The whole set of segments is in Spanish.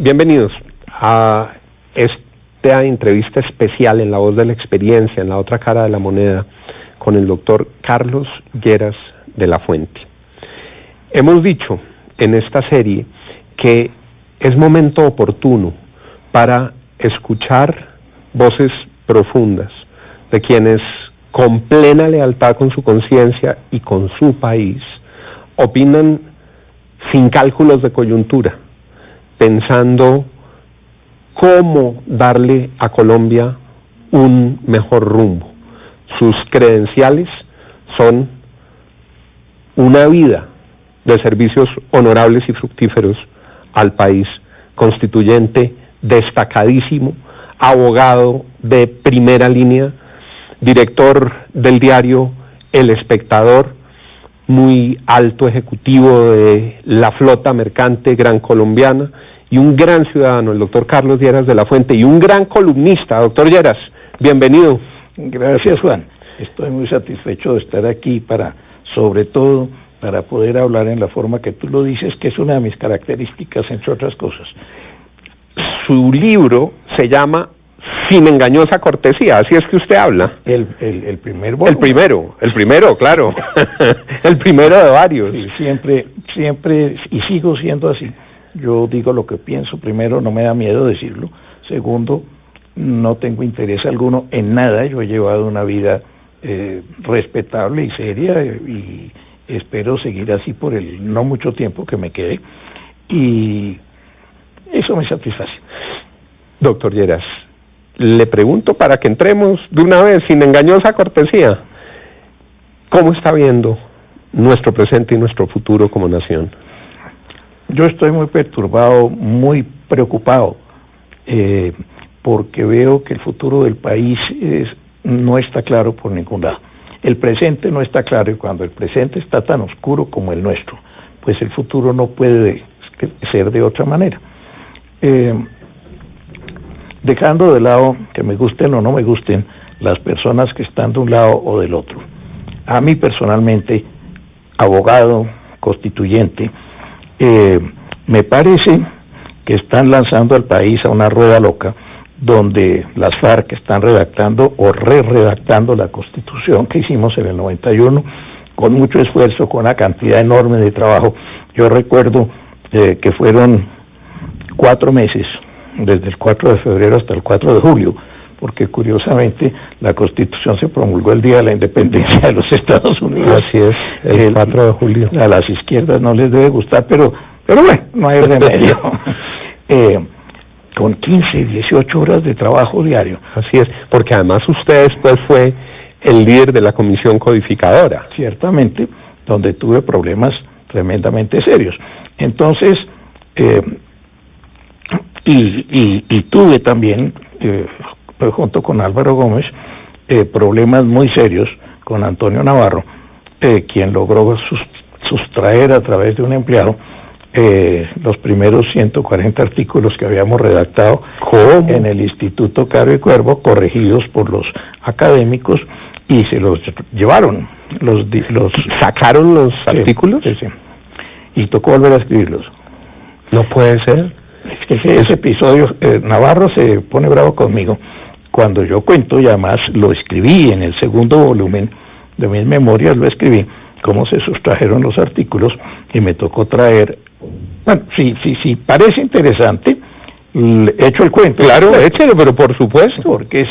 Bienvenidos a esta entrevista especial en La Voz de la Experiencia, en La Otra Cara de la Moneda, con el doctor Carlos Lleras de la Fuente. Hemos dicho en esta serie que es momento oportuno para escuchar voces profundas de quienes, con plena lealtad con su conciencia y con su país, opinan sin cálculos de coyuntura, pensando cómo darle a Colombia un mejor rumbo. Sus credenciales son una vida de servicios honorables y fructíferos al país, constituyente destacadísimo, abogado de primera línea, director del diario El Espectador, muy alto ejecutivo de la flota mercante gran colombiana, y un gran ciudadano, el doctor Carlos Lleras de la Fuente, y un gran columnista. Doctor Lleras, bienvenido. Gracias, Juan. Estoy muy satisfecho de estar aquí sobre todo, para poder hablar en la forma que tú lo dices, que es una de mis características, entre otras cosas. Su libro se llama Sin engañosa cortesía, así es que usted habla. El primer volumen. El primero, claro. El primero de varios. Sí, siempre, y sigo siendo así. Yo digo lo que pienso. Primero, no me da miedo decirlo. Segundo, no tengo interés alguno en nada. Yo he llevado una vida respetable y seria, y espero seguir así por el no mucho tiempo que me quede, y eso me satisface. Doctor Lleras, le pregunto para que entremos de una vez, sin engañosa cortesía, ¿cómo está viendo nuestro presente y nuestro futuro como nación? Yo estoy muy perturbado, muy preocupado, porque veo que el futuro del país no está claro por ningún lado. El presente no está claro, y cuando el presente está tan oscuro como el nuestro, pues el futuro no puede ser de otra manera. Dejando de lado que me gusten o no me gusten las personas que están de un lado o del otro, a mí personalmente, abogado, constituyente, me parece que están lanzando al país a una rueda loca, donde las FARC están redactando o re-redactando la Constitución que hicimos en el 91, con mucho esfuerzo, con una cantidad enorme de trabajo. Yo recuerdo que fueron 4 meses, desde el 4 de febrero hasta el 4 de julio, porque curiosamente la Constitución se promulgó el día de la independencia de los Estados Unidos. Así es, el 4 de julio. A las izquierdas no les debe gustar, pero bueno, no hay remedio. Con 15, 18 horas de trabajo diario. Así es, porque además usted después fue el líder de la comisión codificadora. Ciertamente, donde tuve problemas tremendamente serios. Entonces, y tuve también, junto con Álvaro Gómez, problemas muy serios con Antonio Navarro, quien logró sustraer a través de un empleado los primeros 140 artículos que habíamos redactado en el Instituto Caro y Cuervo, corregidos por los académicos, y se los llevaron. ¿Sacaron los artículos? Sí. Y tocó volver a escribirlos. No puede ser. Es que ese episodio, Navarro se pone bravo conmigo cuando yo cuento, y además lo escribí en el segundo volumen de mis memorias, lo escribí, cómo se sustrajeron los artículos, y me tocó traer. Bueno, si parece interesante, echo el cuento. Claro, échelo, pero por supuesto. Porque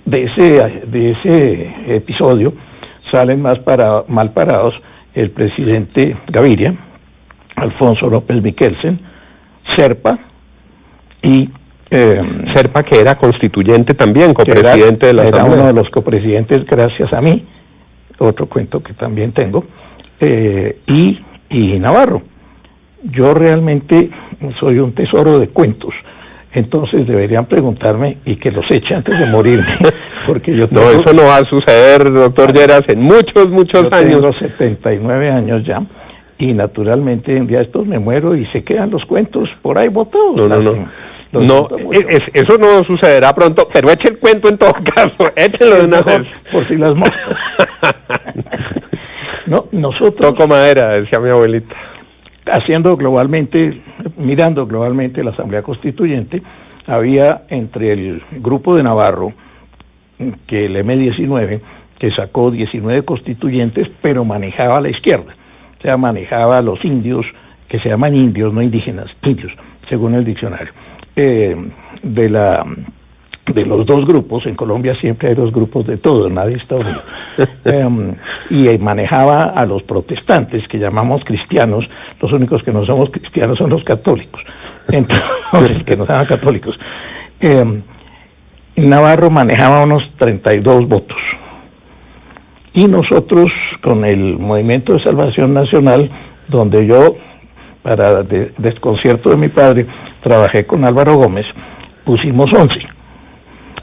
de ese episodio salen mal parados el presidente Gaviria, Alfonso López Miquelsen, Serpa, y Serpa, que era constituyente también, copresidente de la Asamblea. Era uno de los copresidentes gracias a mí, otro cuento que también tengo, y Navarro. Yo realmente soy un tesoro de cuentos, entonces deberían preguntarme y que los eche antes de morirme, porque yo tengo, no, eso no va a suceder, doctor Lleras, en muchos años. Tengo 79 años ya, y naturalmente un día estos me muero y se quedan los cuentos por ahí botados. No, eso no sucederá pronto, pero eche el cuento en todo caso, échelo de una vez. Por si las moscas. No, nosotros... Toco madera, decía mi abuelita. Haciendo globalmente mirando globalmente la Asamblea Constituyente, había entre el grupo de Navarro, que el M19, que sacó 19 constituyentes, pero manejaba a la izquierda, o sea, manejaba a los indios, que se llaman indios, no indígenas, indios, según el diccionario. De los dos grupos, en Colombia siempre hay dos grupos de todo, nadie está unido, y manejaba a los protestantes, que llamamos cristianos. Los únicos que no somos cristianos son los católicos, entonces, que no sean católicos. Navarro manejaba unos 32 votos, y nosotros con el Movimiento de Salvación Nacional, donde yo, para desconcierto de mi padre, trabajé con Álvaro Gómez, pusimos 11.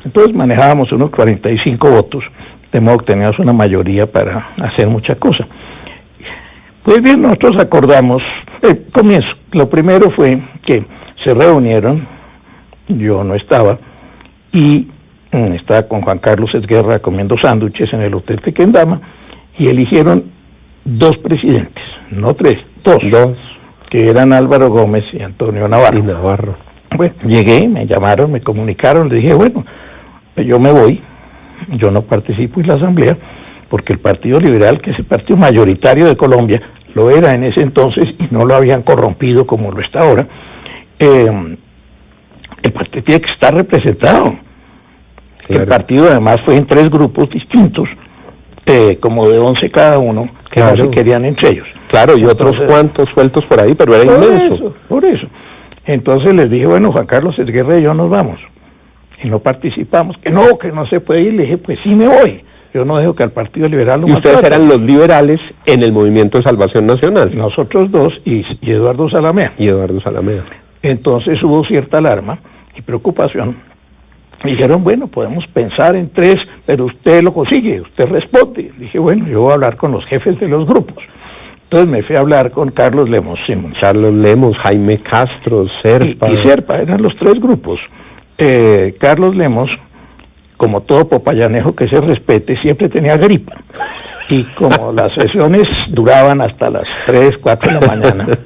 Entonces manejábamos unos 45 votos, de modo que teníamos una mayoría para hacer mucha cosa. Pues bien, nosotros acordamos, comienzo, lo primero fue que se reunieron, yo no estaba, y estaba con Juan Carlos Esguerra comiendo sándwiches en el Hotel Tequendama, y eligieron 2 presidentes, no 3, 2, que eran Álvaro Gómez y Antonio Navarro. Bueno, llegué, me llamaron, me comunicaron, le dije, bueno, yo me voy, yo no participo en la asamblea, porque el Partido Liberal, que es el partido mayoritario de Colombia, lo era en ese entonces y no lo habían corrompido como lo está ahora, el partido tiene que estar representado. Claro. El partido además fue en 3 grupos distintos, como de 11 cada uno, que no se querían entre ellos. Claro, y otros cuantos sueltos por ahí, pero era inmenso. Por eso. Entonces les dije, bueno, Juan Carlos Esguerra y yo nos vamos. Y no participamos, que no se puede ir. Le dije, pues sí me voy. Yo no dejo que al Partido Liberal lo maltrate. Y ustedes eran los liberales en el Movimiento de Salvación Nacional. Nosotros 2 y Eduardo Salamea. Entonces hubo cierta alarma y preocupación. Dijeron, bueno, podemos pensar en 3, pero usted lo consigue, usted responde. Dije, bueno, yo voy a hablar con los jefes de los grupos. Entonces me fui a hablar con Carlos Lemos Simons. Jaime Castro, Serpa. Y Serpa, eran los 3 grupos. Carlos Lemos, como todo popayanejo que se respete, siempre tenía gripa. Y como las sesiones duraban hasta las 3, 4 de la mañana,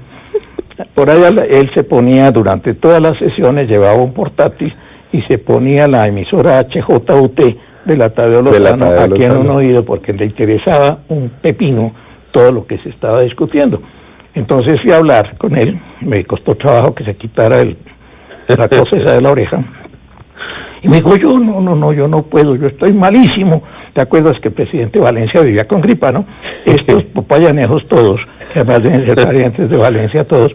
por allá él se ponía, durante todas las sesiones, llevaba un portátil y se ponía la emisora HJUT de la Tadeo Lozano aquí en un oído, porque le interesaba un pepino todo lo que se estaba discutiendo. Entonces fui a hablar con él, me costó trabajo que se quitara la cosa esa de la oreja, y me dijo, yo no puedo, yo estoy malísimo. ¿Te acuerdas que el presidente Valencia vivía con gripa, no? Estos popayanejos todos, que además deben ser parientes de Valencia todos,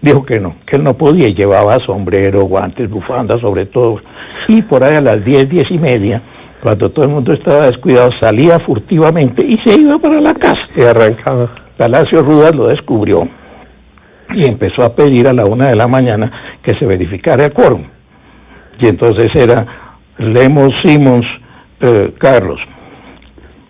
dijo que no, que él no podía, y llevaba sombrero, guantes, bufanda, sobre todo, y por ahí a las 10, 10 y media, cuando todo el mundo estaba descuidado, salía furtivamente y se iba para la casa. Y arrancaba. Palacio Rudas lo descubrió y empezó a pedir a la 1 de la mañana que se verificara el quórum. Y entonces era Lemos, Simons, Carlos,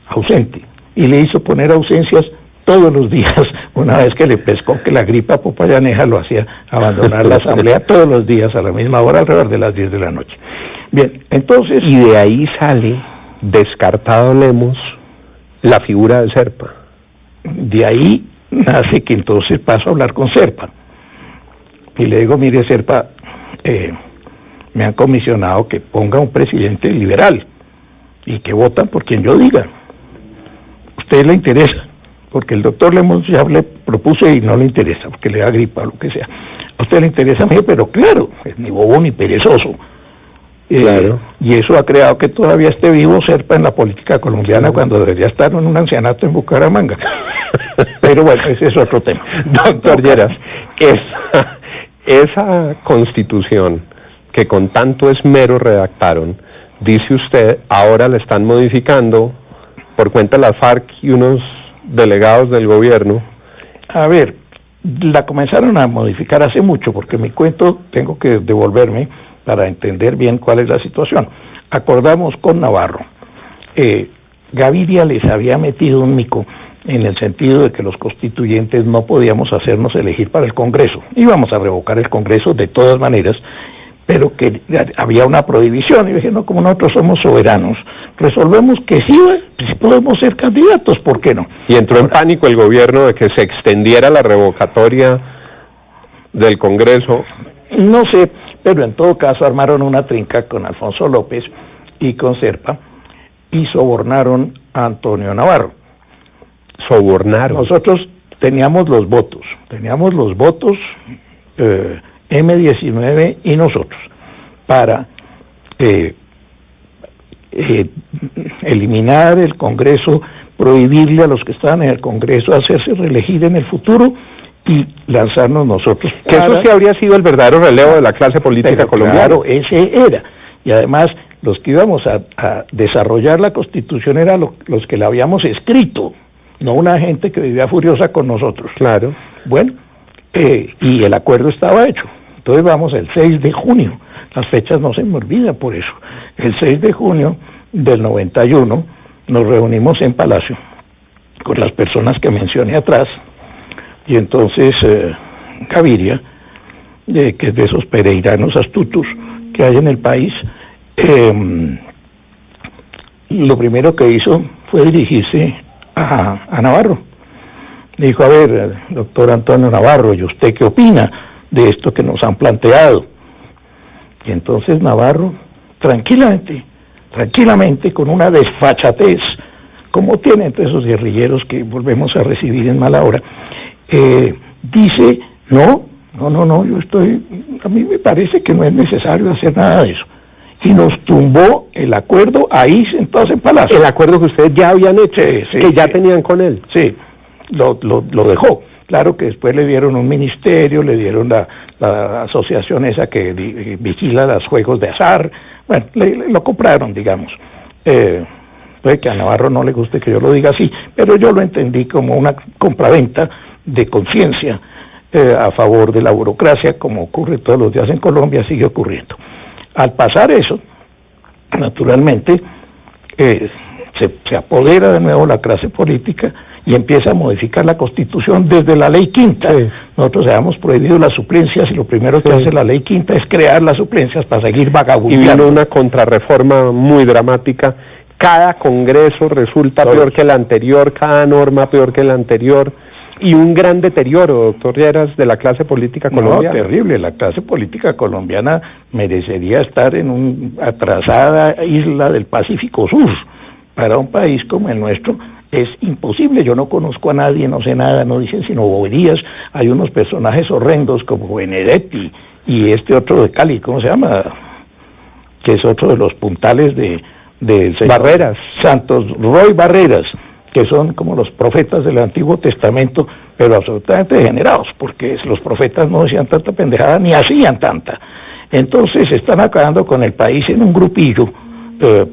ausente. Y le hizo poner ausencias todos los días, una vez que le pescó que la gripa popayaneja lo hacía abandonar la asamblea todos los días a la misma hora, alrededor de las 10 de la noche. Bien, entonces... Y de ahí sale, descartado Lemos, la figura de Serpa. De ahí nace que entonces paso a hablar con Serpa. Y le digo, mire Serpa, me han comisionado que ponga un presidente liberal y que votan por quien yo diga. ¿A usted le interesa? Porque el doctor Lemos ya le propuse y no le interesa, porque le da gripa o lo que sea. ¿A usted le interesa? Me dijo, pero claro, es ni bobo ni perezoso. Claro. Y eso ha creado que todavía esté vivo Serpa en la política colombiana, cuando debería estar en un ancianato en Bucaramanga. Pero bueno, ese es otro tema. Doctor Lleras, esa constitución que con tanto esmero redactaron, dice usted, ahora la están modificando por cuenta de las FARC y unos delegados del gobierno. A ver, la comenzaron a modificar hace mucho, porque mi cuento tengo que devolverme para entender bien cuál es la situación. Acordamos con Navarro. Gaviria les había metido un mico en el sentido de que los constituyentes no podíamos hacernos elegir para el Congreso. Íbamos a revocar el Congreso de todas maneras, pero que había una prohibición. Y dije, no, como nosotros somos soberanos, resolvemos que sí, pues podemos ser candidatos, ¿por qué no? Y entró en pánico el gobierno de que se extendiera la revocatoria del Congreso. No sé, pero en todo caso armaron una trinca con Alfonso López y con Serpa y sobornaron a Antonio Navarro. Sobornaron. Nosotros teníamos los votos M19 y nosotros, para eliminar el Congreso, prohibirle a los que estaban en el Congreso hacerse reelegir en el futuro y lanzarnos nosotros. Que eso sí habría sido el verdadero relevo de la clase política colombiana. Claro, ese era. Y además, los que íbamos a desarrollar la Constitución eran los que la habíamos escrito, no una gente que vivía furiosa con nosotros. Claro. Bueno, y el acuerdo estaba hecho. Entonces vamos el 6 de junio. Las fechas no se me olvidan por eso. El 6 de junio del 91 nos reunimos en Palacio con las personas que mencioné atrás, y entonces Gaviria, que es de esos pereiranos astutos que hay en el país, lo primero que hizo fue dirigirse a Navarro. Dijo: a ver, doctor Antonio Navarro, ¿y usted qué opina de esto que nos han planteado? Y entonces Navarro, tranquilamente, con una desfachatez, como tienen entre esos guerrilleros que volvemos a recibir en mala hora, dice: no, a mí me parece que no es necesario hacer nada de eso. Y nos tumbó el acuerdo ahí sentados en Palacio. El acuerdo que ustedes ya habían hecho, que ya tenían con él. Sí, lo dejó. Claro que después le dieron un ministerio, le dieron la asociación esa que vigila los juegos de azar. Bueno, lo compraron, digamos. Puede que a Navarro no le guste que yo lo diga así, pero yo lo entendí como una compraventa de conciencia a favor de la burocracia, como ocurre todos los días en Colombia, sigue ocurriendo. Al pasar eso, naturalmente, se apodera de nuevo la clase política y empieza a modificar la Constitución desde la Ley Quinta. Sí. Nosotros habíamos prohibido las suplencias y lo primero que hace la Ley Quinta es crear las suplencias para seguir vagabundeando. Y vino una contrarreforma muy dramática. Cada Congreso resulta peor que el anterior, cada norma peor que el anterior, y un gran deterioro, doctor Lleras, de la clase política colombiana. No, terrible. La clase política colombiana merecería estar en una atrasada isla del Pacífico Sur. Para un país como el nuestro es imposible. Yo no conozco a nadie, no sé nada, no dicen sino boberías. Hay unos personajes horrendos como Benedetti y este otro de Cali, ¿cómo se llama? Que es otro de los puntales de Barreras. Santos Roy Barreras, que son como los profetas del Antiguo Testamento, pero absolutamente degenerados, porque los profetas no decían tanta pendejada ni hacían tanta. Entonces están acabando con el país en un grupillo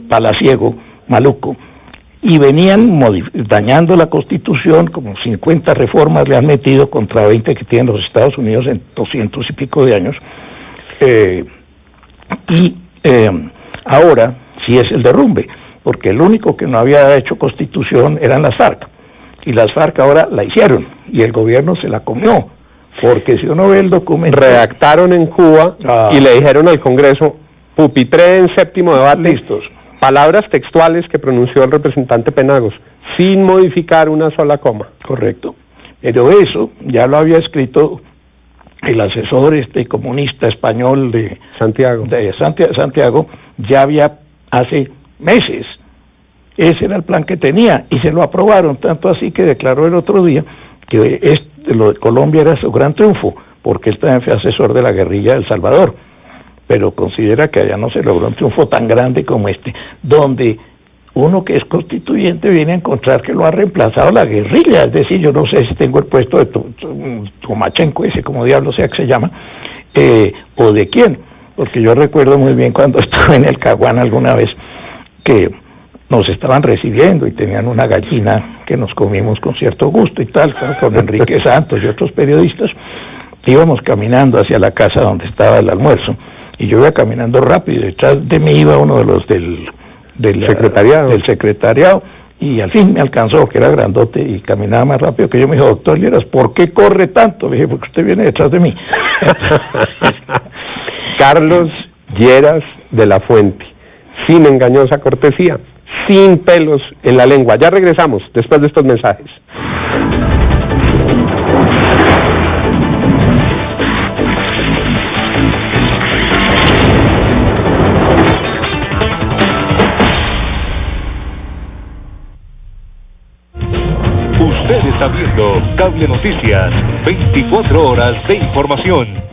palaciego, maluco, y venían dañando la Constitución, como 50 reformas le han metido contra 20 que tienen los Estados Unidos en 200 y pico de años, ahora sí es el derrumbe, porque el único que no había hecho Constitución eran las FARC, y las FARC ahora la hicieron, y el gobierno se la comió, porque si uno ve el documento... Redactaron en Cuba y le dijeron al Congreso: pupitre en séptimo debate. Listos. Palabras textuales que pronunció el representante Penagos, sin modificar una sola coma. Correcto. Pero eso ya lo había escrito el asesor comunista español de Santiago, ya había hace meses. Ese era el plan que tenía y se lo aprobaron, tanto así que declaró el otro día que lo de Colombia era su gran triunfo, porque él también fue asesor de la guerrilla de El Salvador, pero considera que allá no se logró un triunfo tan grande como este, donde uno que es constituyente viene a encontrar que lo ha reemplazado la guerrilla. Es decir, yo no sé si tengo el puesto de Tomachenko, ese como diablo sea que se llama, o de quién, porque yo recuerdo muy bien cuando estuve en el Caguán alguna vez, que nos estaban recibiendo y tenían una gallina que nos comimos con cierto gusto y tal, con Enrique Santos y otros periodistas. Íbamos caminando hacia la casa donde estaba el almuerzo, y yo iba caminando rápido, detrás de mí iba uno de los del secretariado, y al fin me alcanzó, que era grandote y caminaba más rápido que yo. Me dijo: doctor Lleras, ¿por qué corre tanto? Le dije: porque usted viene detrás de mí. Carlos Lleras de la Fuente, sin engañosa cortesía, sin pelos en la lengua. Ya regresamos después de estos mensajes. Cable Noticias, 24 horas de información.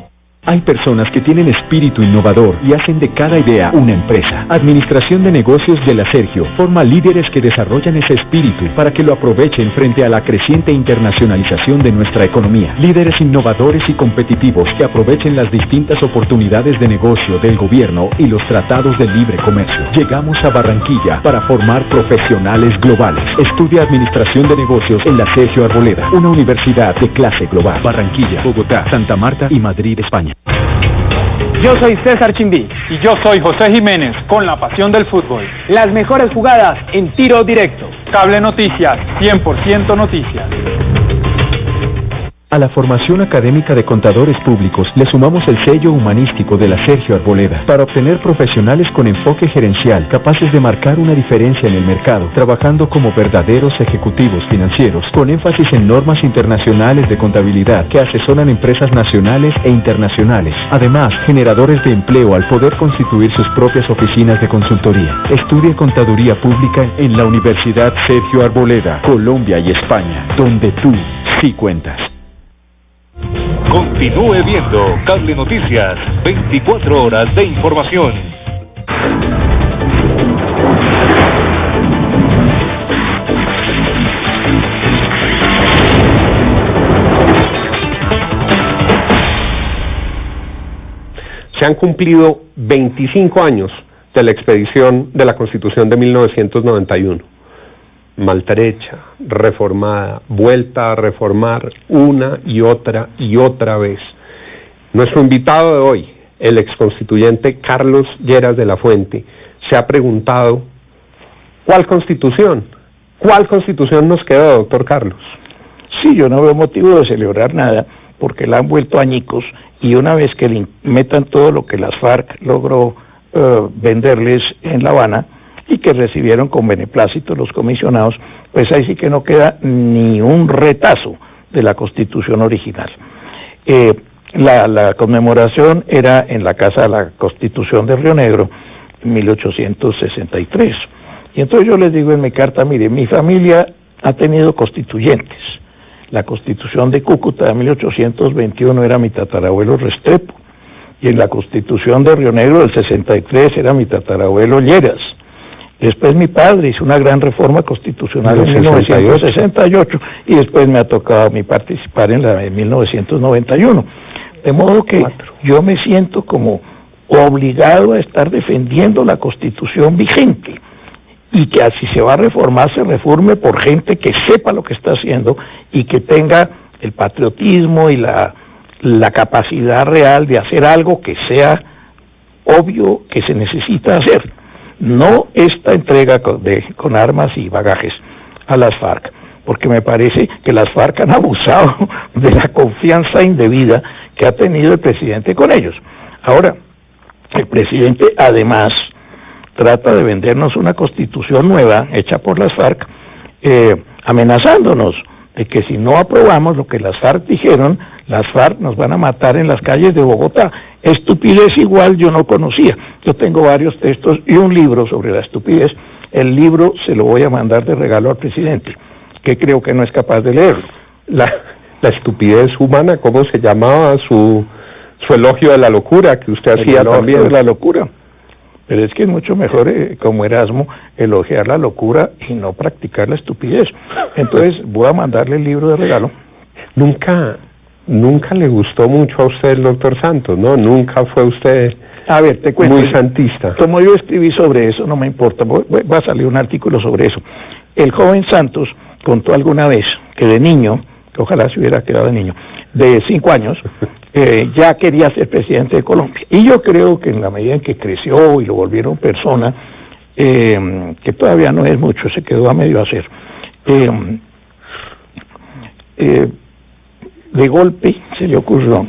Hay personas que tienen espíritu innovador y hacen de cada idea una empresa. Administración de Negocios de la Sergio forma líderes que desarrollan ese espíritu para que lo aprovechen frente a la creciente internacionalización de nuestra economía. Líderes innovadores y competitivos que aprovechen las distintas oportunidades de negocio del gobierno y los tratados de libre comercio. Llegamos a Barranquilla para formar profesionales globales. Estudia Administración de Negocios en la Sergio Arboleda, una universidad de clase global. Barranquilla, Bogotá, Santa Marta y Madrid, España. Yo soy César Chimbí. Y yo soy José Jiménez, con la pasión del fútbol. Las mejores jugadas en tiro directo. Cable Noticias, 100% noticias. A la formación académica de contadores públicos le sumamos el sello humanístico de la Sergio Arboleda para obtener profesionales con enfoque gerencial capaces de marcar una diferencia en el mercado, trabajando como verdaderos ejecutivos financieros, con énfasis en normas internacionales de contabilidad que asesoran empresas nacionales e internacionales. Además, generadores de empleo al poder constituir sus propias oficinas de consultoría. Estudie Contaduría Pública en la Universidad Sergio Arboleda, Colombia y España, donde tú sí cuentas. Continúe viendo Cable Noticias, 24 horas de información. Se han cumplido 25 años de la expedición de la Constitución de 1991. Maltrecha, reformada, vuelta a reformar una y otra vez. Nuestro invitado de hoy, el exconstituyente Carlos Lleras de la Fuente, se ha preguntado, ¿cuál constitución? ¿Cuál constitución nos quedó, doctor Carlos? Sí, yo no veo motivo de celebrar nada, porque la han vuelto añicos, y una vez que le metan todo lo que las FARC logró venderles en La Habana, y que recibieron con beneplácito los comisionados, pues ahí sí que no queda ni un retazo de la Constitución original. La conmemoración era en la Casa de la Constitución de Río Negro, en 1863. Y entonces yo les digo en mi carta, mire, mi familia ha tenido constituyentes. La Constitución de Cúcuta de 1821 era mi tatarabuelo Restrepo, y en la Constitución de Río Negro del 63 era mi tatarabuelo Lleras. Después mi padre hizo una gran reforma constitucional en 1968 y después me ha tocado a mí participar en la de 1991. De modo que yo me siento como obligado a estar defendiendo la Constitución vigente y que así se va a reformar, se reforme por gente que sepa lo que está haciendo y que tenga el patriotismo y la capacidad real de hacer algo que sea obvio que se necesita hacer. No esta entrega con armas y bagajes a las FARC, porque me parece que las FARC han abusado de la confianza indebida que ha tenido el presidente con ellos. Ahora, el presidente además trata de vendernos una constitución nueva hecha por las FARC, amenazándonos de que si no aprobamos lo que las FARC dijeron, las FARC nos van a matar en las calles de Bogotá. Estupidez igual yo no conocía. Yo tengo varios textos y un libro sobre la estupidez. El libro se lo voy a mandar de regalo al presidente, que creo que no es capaz de leerlo. La estupidez humana, ¿cómo se llamaba su elogio de la locura que usted hacía también? De la locura. Pero es que es mucho mejor, como Erasmo, elogiar la locura y no practicar la estupidez. Entonces voy a mandarle el libro de regalo. Nunca le gustó mucho a usted el doctor Santos, ¿no? Nunca fue usted te cuento, muy santista. Como yo escribí sobre eso, no me importa, va a salir un artículo sobre eso. El joven Santos contó alguna vez que de niño, que ojalá se hubiera quedado de niño, de 5 años, ya quería ser presidente de Colombia. Y yo creo que en la medida en que creció y lo volvieron persona, que todavía no es mucho, se quedó a medio hacer, de golpe se le ocurrió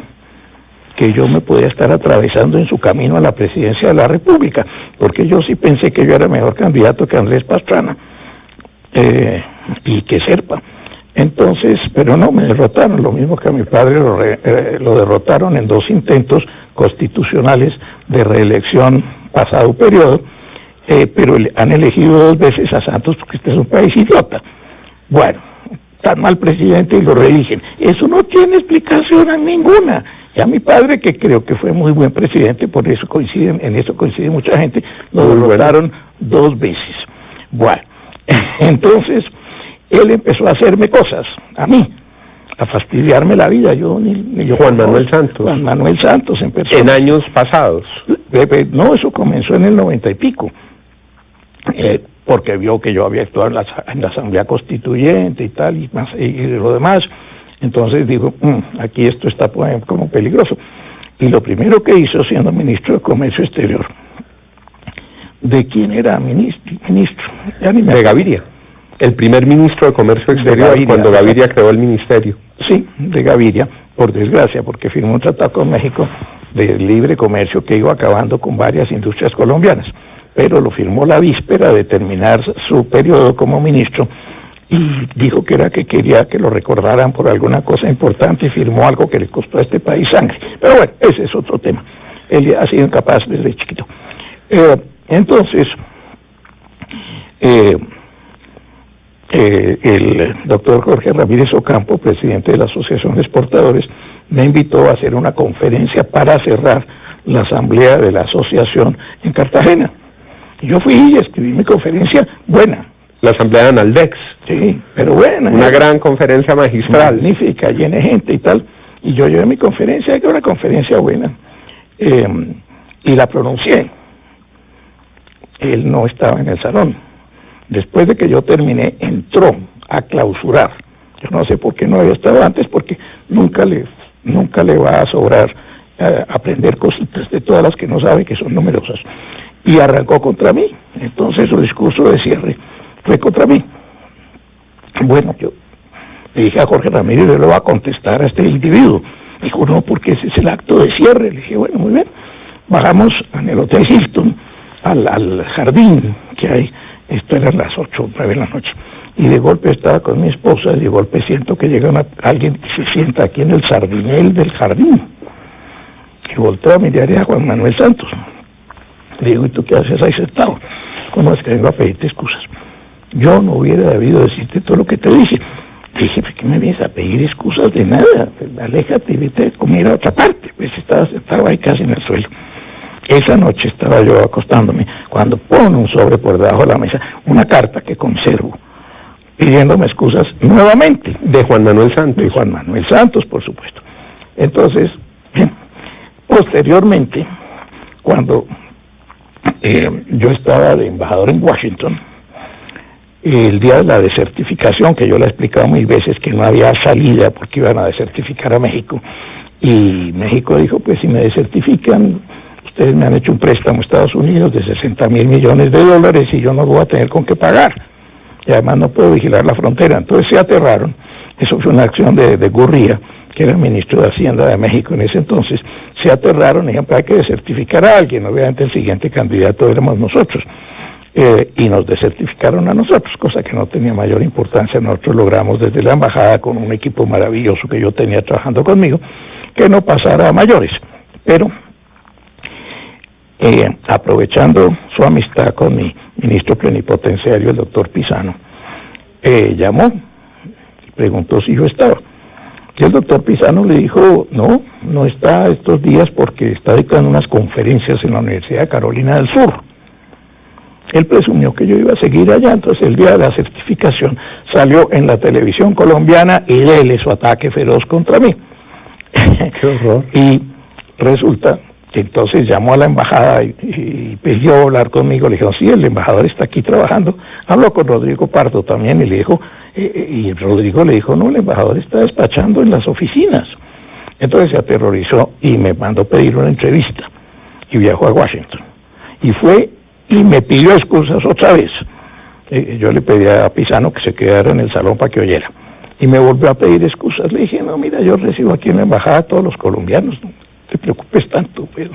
que yo me podía estar atravesando en su camino a la presidencia de la República, porque yo sí pensé que yo era mejor candidato que Andrés Pastrana y que Serpa. Entonces, pero no, me derrotaron, lo mismo que a mi padre lo derrotaron en 2 intentos constitucionales de reelección pasado periodo, pero han elegido 2 veces a Santos porque este es un país idiota. Bueno, tan mal presidente, y lo reeligen. Eso no tiene explicación ninguna. Y a mi padre, que creo que fue muy buen presidente, por eso en eso coincide mucha gente, lo derrotaron 2 veces. Bueno, entonces, él empezó a hacerme cosas, a mí, a fastidiarme la vida. Yo Juan Manuel Santos. Juan Manuel Santos en persona. En años pasados. No, eso comenzó en el 90 y pico. Porque vio que yo había actuado en la Asamblea Constituyente y tal, y lo demás. Entonces dijo, aquí esto está como peligroso. Y lo primero que hizo, siendo ministro de Comercio Exterior, ¿de quién era ministro? Ya ni me de Gaviria, el primer ministro de Comercio Exterior, Gaviria, cuando Gaviria creó el ministerio. Sí, de Gaviria, por desgracia, porque firmó un tratado con México de libre comercio que iba acabando con varias industrias colombianas, pero lo firmó la víspera de terminar su periodo como ministro, y dijo que quería que lo recordaran por alguna cosa importante, y firmó algo que le costó a este país sangre. Pero bueno, ese es otro tema. Él ha sido incapaz desde chiquito. Entonces, el doctor Jorge Ramírez Ocampo, presidente de la Asociación de Exportadores, me invitó a hacer una conferencia para cerrar la asamblea de la asociación en Cartagena. Y yo fui y escribí mi conferencia buena. La asamblea de Analdex. Sí, pero buena. Una gran conferencia magistral. Magnífica, llena de gente y tal. Y yo llevé mi conferencia, que era una conferencia buena. Y la pronuncié. Él no estaba en el salón. Después de que yo terminé, entró a clausurar. Yo no sé por qué no había estado antes, porque nunca le va a sobrar aprender cositas de todas las que no sabe, que son numerosas. Y arrancó contra mí. Entonces su discurso de cierre fue contra mí. Bueno, yo le dije a Jorge Ramírez, yo le voy a contestar a este individuo. Dijo, no, porque ese es el acto de cierre. Le dije, bueno, muy bien. Bajamos en el Hotel Hilton al jardín que hay. Esto era las 8 o 9 de la noche. Y de golpe estaba con mi esposa, y de golpe siento que llega alguien y se sienta aquí en el sardinel del jardín. Y volteo a mirar a Juan Manuel Santos. Le digo, ¿y tú qué haces ahí sentado? ¿Cómo es que vengo a pedirte excusas? Yo no hubiera debido decirte todo lo que te dije. Le dije, ¿por qué me vienes a pedir excusas de nada? Aléjate y vete a comer a otra parte. Pues estaba ahí casi en el suelo. Esa noche estaba yo acostándome, cuando pone un sobre por debajo de la mesa, una carta que conservo, pidiéndome excusas nuevamente. De Juan Manuel Santos. De Juan Manuel Santos, por supuesto. Entonces, posteriormente, cuando yo estaba de embajador en Washington, el día de la desertificación, que yo le he explicado 1000 veces que no había salida porque iban a desertificar a México, y México dijo, pues si me desertifican, ustedes me han hecho un préstamo a Estados Unidos de $60,000 millones y yo no voy a tener con qué pagar. Y además no puedo vigilar la frontera. Entonces se aterraron. Eso fue una acción de Gurría, que era el ministro de Hacienda de México en ese entonces. Se aterraron y dijeron, hay que desertificar a alguien. Obviamente el siguiente candidato éramos nosotros. Y nos desertificaron a nosotros, cosa que no tenía mayor importancia. Nosotros logramos desde la embajada, con un equipo maravilloso que yo tenía trabajando conmigo, que no pasara a mayores. Pero aprovechando su amistad con mi ministro plenipotenciario, el doctor Pisano, llamó y preguntó si yo estaba. Y el doctor Pisano le dijo, no está estos días porque está dictando unas conferencias en la Universidad de Carolina del Sur. Él presumió que yo iba a seguir allá, entonces el día de la certificación salió en la televisión colombiana y déle su ataque feroz contra mí. ¡Qué horror! Y resulta que entonces llamó a la embajada y pidió hablar conmigo. Le dijeron, sí, el embajador está aquí trabajando. Habló con Rodrigo Pardo también y le dijo, y Rodrigo le dijo, no, el embajador está despachando en las oficinas. Entonces se aterrorizó y me mandó pedir una entrevista y viajó a Washington. Y fue y me pidió excusas otra vez. Yo le pedí a Pisano que se quedara en el salón para que oyera. Y me volvió a pedir excusas. Le dije, no, mira, yo recibo aquí en la embajada a todos los colombianos, no te preocupes tanto, pero...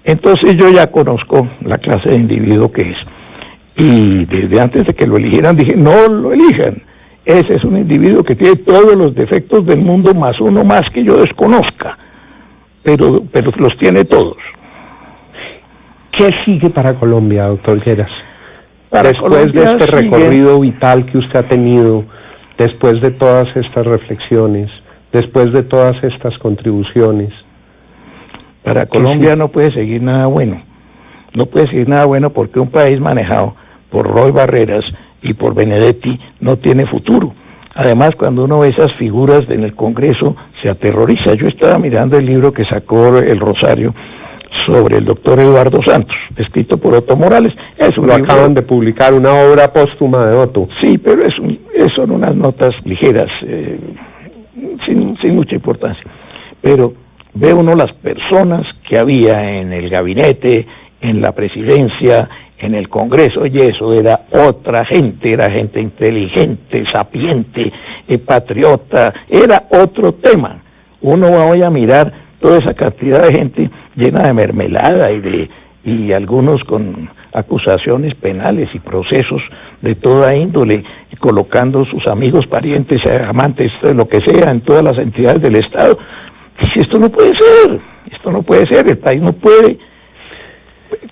entonces yo ya conozco la clase de individuo que es. Y desde antes de que lo eligieran dije, no lo elijan. Ese es un individuo que tiene todos los defectos del mundo más uno más que yo desconozca. Pero los tiene todos. ¿Qué sigue para Colombia, doctor Lleras? Después de este recorrido vital que usted ha tenido, después de todas estas reflexiones, después de todas estas contribuciones, para Colombia no puede seguir nada bueno. No puede seguir nada bueno porque un país manejado por Roy Barreras y por Benedetti no tiene futuro. Además, cuando uno ve esas figuras en el Congreso, se aterroriza. Yo estaba mirando el libro que sacó el Rosario sobre el doctor Eduardo Santos, escrito por Otto Morales. Acaban de publicar, una obra póstuma de Otto. Sí, pero son unas notas ligeras, sin mucha importancia. Pero ve uno las personas que había en el gabinete, en la presidencia, en el Congreso. Oye, eso era otra gente, era gente inteligente, sapiente, patriota, era otro tema. Uno va hoy a mirar toda esa cantidad de gente llena de mermelada y algunos con acusaciones penales y procesos de toda índole, colocando sus amigos, parientes, amantes, lo que sea, en todas las entidades del Estado. Dice, esto no puede ser, el país no puede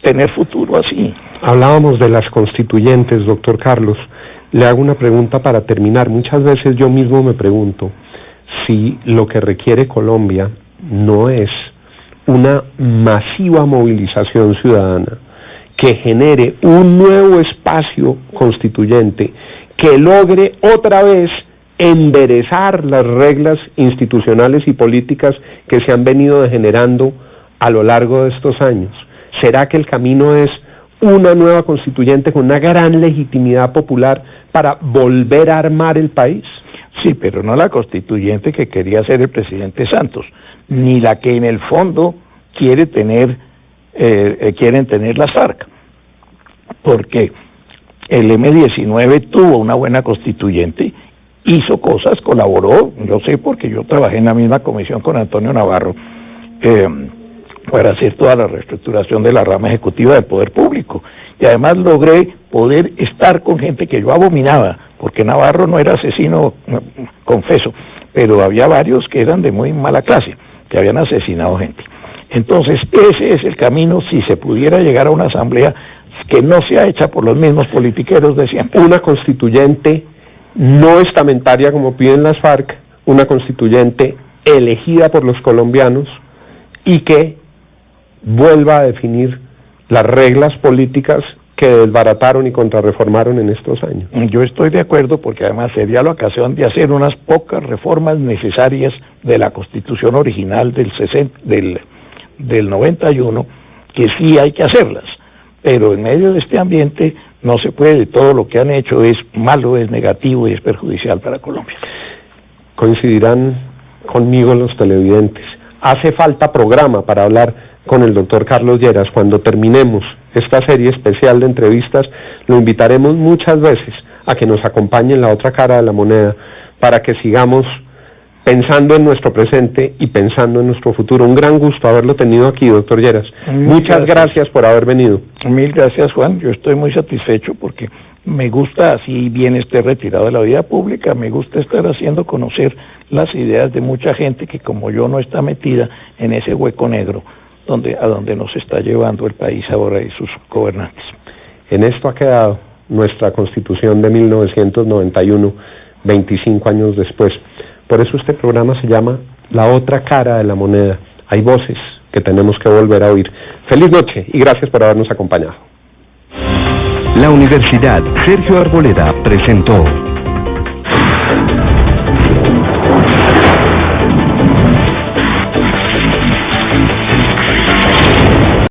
tener futuro así. Hablábamos de las constituyentes, doctor Carlos. Le hago una pregunta para terminar. Muchas veces yo mismo me pregunto si lo que requiere Colombia no es una masiva movilización ciudadana que genere un nuevo espacio constituyente que logre otra vez enderezar las reglas institucionales y políticas que se han venido degenerando a lo largo de estos años. ¿Será que el camino es una nueva constituyente con una gran legitimidad popular para volver a armar el país? Sí, pero no la constituyente que quería ser el presidente Santos, ni la que en el fondo quieren tener las FARC, porque el M-19 tuvo una buena constituyente, hizo cosas, colaboró, yo sé porque yo trabajé en la misma comisión con Antonio Navarro, para hacer toda la reestructuración de la rama ejecutiva del poder público, y además logré poder estar con gente que yo abominaba, porque Navarro no era asesino, confeso, pero había varios que eran de muy mala clase, que habían asesinado gente. Entonces ese es el camino, si se pudiera llegar a una asamblea que no sea hecha por los mismos politiqueros de siempre. Una constituyente no estamentaria como piden las FARC, una constituyente elegida por los colombianos y que vuelva a definir las reglas políticas que desbarataron y contrarreformaron en estos años. Yo estoy de acuerdo porque además sería la ocasión de hacer unas pocas reformas necesarias de la Constitución original del 91, que sí hay que hacerlas, pero en medio de este ambiente no se puede, todo lo que han hecho es malo, es negativo y es perjudicial para Colombia. Coincidirán conmigo los televidentes, hace falta programa para hablar con el doctor Carlos Lleras. Cuando terminemos esta serie especial de entrevistas, lo invitaremos muchas veces a que nos acompañe en la otra cara de la moneda para que sigamos pensando en nuestro presente y pensando en nuestro futuro. Un gran gusto haberlo tenido aquí, doctor Lleras. Muchas gracias por haber venido. Mil gracias, Juan. Yo estoy muy satisfecho porque me gusta, así bien esté retirado de la vida pública, me gusta estar haciendo conocer las ideas de mucha gente que como yo no está metida en ese hueco negro a donde nos está llevando el país ahora y sus gobernantes. En esto ha quedado nuestra Constitución de 1991, 25 años después. Por eso este programa se llama La Otra Cara de la Moneda. Hay voces que tenemos que volver a oír. Feliz noche y gracias por habernos acompañado. La Universidad Sergio Arboleda presentó